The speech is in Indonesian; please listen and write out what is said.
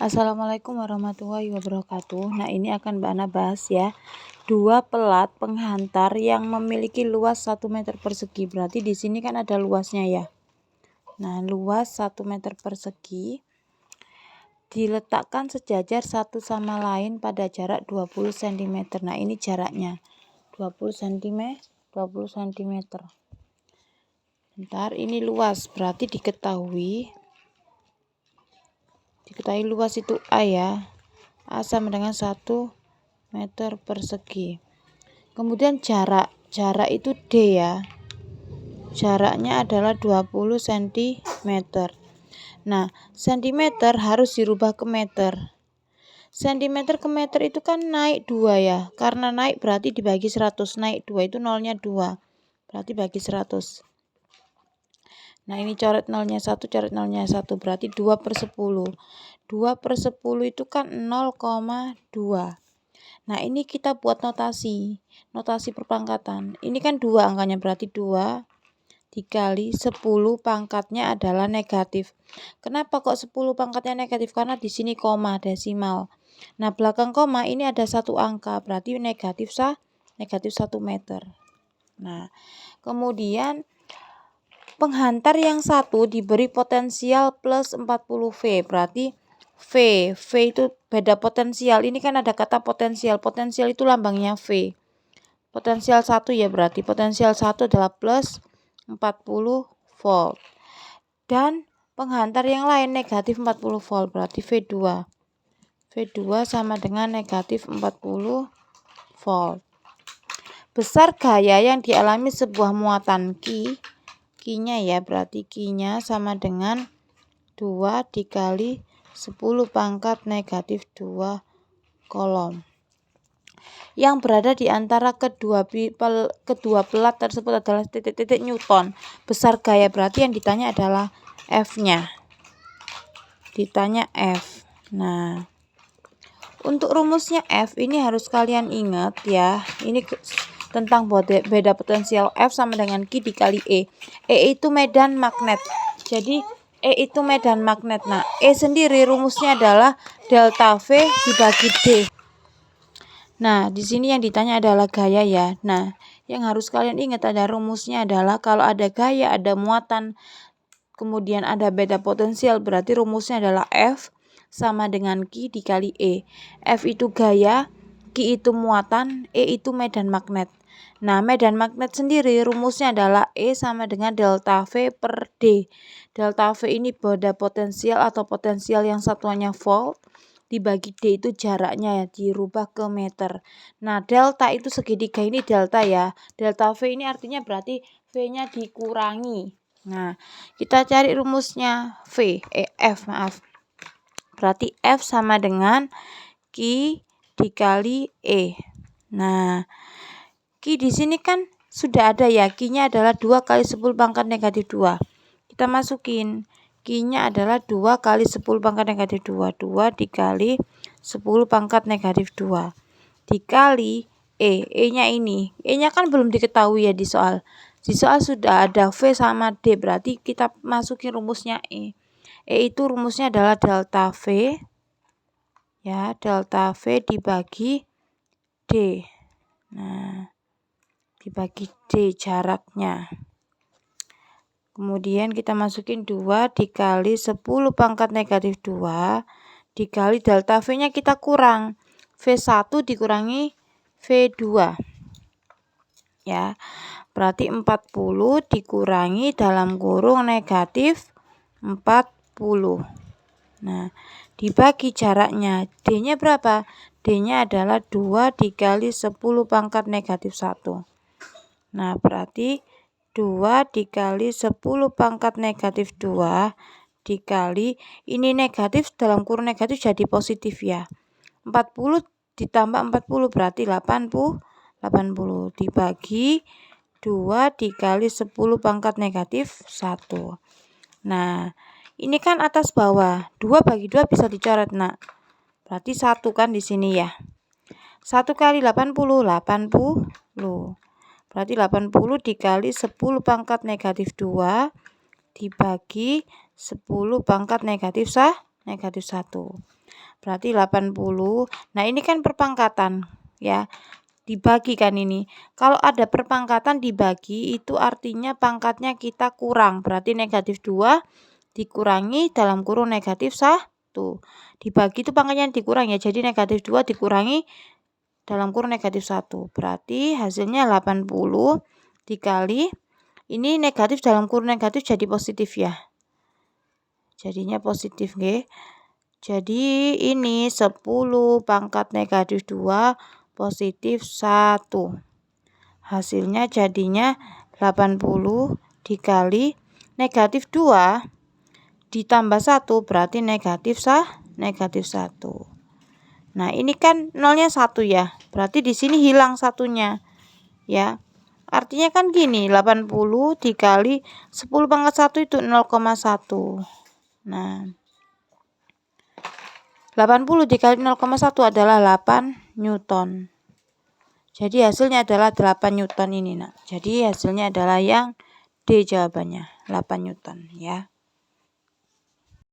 Assalamualaikum warahmatullahi wabarakatuh. Nah, ini akan Mbak Ana bahas ya. Dua pelat penghantar yang memiliki luas 1 meter persegi. Berarti di sini kan ada luasnya ya. Nah, luas 1 meter persegi diletakkan sejajar satu sama lain pada jarak 20 cm. Nah, ini jaraknya 20 cm, 20 cm. Bentar, ini luas berarti diketahui luas itu A ya. A sama dengan 1 meter persegi. Kemudian jarak itu D ya. Jaraknya adalah 20 cm. Nah, cm harus dirubah ke meter. Cm ke meter itu kan naik 2 ya. Karena naik berarti dibagi 100. Naik 2 itu nolnya 2. Berarti bagi 100. Nah, ini coret nolnya 1, coret nolnya 1. Berarti 2 per 10. 2 per 10 itu kan 0,2. Nah, ini kita buat notasi perpangkatan. Ini kan 2 angkanya, berarti 2 dikali 10 pangkatnya adalah negatif. Kenapa kok 10 pangkatnya negatif? Karena di sini koma, desimal. Nah, belakang koma ini ada satu angka, berarti negatif 1 meter. Nah, kemudian penghantar yang satu diberi potensial plus 40 V, berarti V itu beda potensial. Ini kan ada kata potensial. Potensial itu lambangnya V. Potensial 1 ya, berarti potensial 1 adalah plus 40 volt. Dan penghantar yang lain negatif 40 volt, berarti V2. V2 sama dengan negatif 40 volt. Besar gaya yang dialami sebuah muatan Q-nya ya, berarti Q-nya sama dengan 2 dikali 10 pangkat negatif 2 kolom. Yang berada di antara kedua pelat tersebut adalah titik-titik Newton. Besar gaya berarti yang ditanya adalah F-nya. Ditanya F. Nah, untuk rumusnya F ini harus kalian ingat ya. Ini tentang beda potensial F sama dengan Q dikali E. E itu medan magnet. Jadi E itu medan magnet. Nah, E sendiri rumusnya adalah delta V dibagi D. Nah, di sini yang ditanya adalah gaya ya. Nah, yang harus kalian ingat ada rumusnya adalah kalau ada gaya, ada muatan, kemudian ada beda potensial, berarti rumusnya adalah F sama dengan Q dikali E. F itu gaya, Q itu muatan, E itu medan magnet. Nah, medan magnet sendiri rumusnya adalah E sama dengan delta V per D. Delta V ini beda potensial atau potensial yang satuannya volt, dibagi D itu jaraknya ya, dirubah ke meter. Nah, delta itu segitiga ini delta ya. Delta V ini artinya berarti V-nya dikurangi. Nah, kita cari rumusnya F. Berarti F sama dengan Q dikali E. Nah, Q di sini kan sudah ada ya. Q-nya adalah 2 kali 10 pangkat negatif 2. Kita masukin. Q-nya adalah 2 kali 10 pangkat negatif 2. 2 dikali 10 pangkat negatif 2. Dikali E. E-nya ini. E-nya kan belum diketahui ya di soal. Di soal sudah ada V sama D. Berarti kita masukin rumusnya E. E itu rumusnya adalah delta V. Ya, delta V dibagi D. Nah, dibagi D jaraknya. Kemudian kita masukin 2 dikali 10 pangkat negatif 2 dikali delta V-nya kita kurang. V1 dikurangi V2. Ya, berarti 40 dikurangi dalam kurung negatif 40. Nah, dibagi jaraknya. D-nya berapa? D-nya adalah 2 dikali 10 pangkat negatif 1. Nah, berarti 2 dikali 10 pangkat negatif 2 dikali, ini negatif dalam kurung negatif jadi positif ya. 40 ditambah 40 berarti 80 dibagi 2 dikali 10 pangkat negatif 1. Nah, ini kan atas bawah. 2 bagi 2 bisa dicoret, Nak. Berarti 1 kan di sini ya. 1 kali 80, 80. Berarti 80 dikali 10 pangkat negatif 2 dibagi 10 pangkat negatif 1. berarti 80. Nah, ini kan perpangkatan ya. Dibagi kan ini. Kalau ada perpangkatan dibagi itu artinya pangkatnya kita kurang. Berarti negatif 2 dikurangi dalam kurung negatif 1. Dibagi itu pangkatnya dikurang ya. Jadi negatif 2 dikurangi dalam kurung negatif 1. Berarti hasilnya 80 dikali. Ini negatif dalam kurung negatif jadi positif ya. Jadinya positif nggih. Jadi ini 10 pangkat negatif 2 positif 1. Hasilnya jadinya 80 dikali negatif 2 ditambah 1 berarti negatif 1. Nah, ini kan nolnya 1 ya. Berarti di sini hilang satunya. Ya. Artinya kan gini, 80 dikali 10 pangkat 1 itu 0,1. Nah, 80 dikali 0,1 adalah 8 Newton. Jadi hasilnya adalah 8 Newton ini, Nak. Jadi hasilnya adalah yang D jawabannya, 8 Newton ya.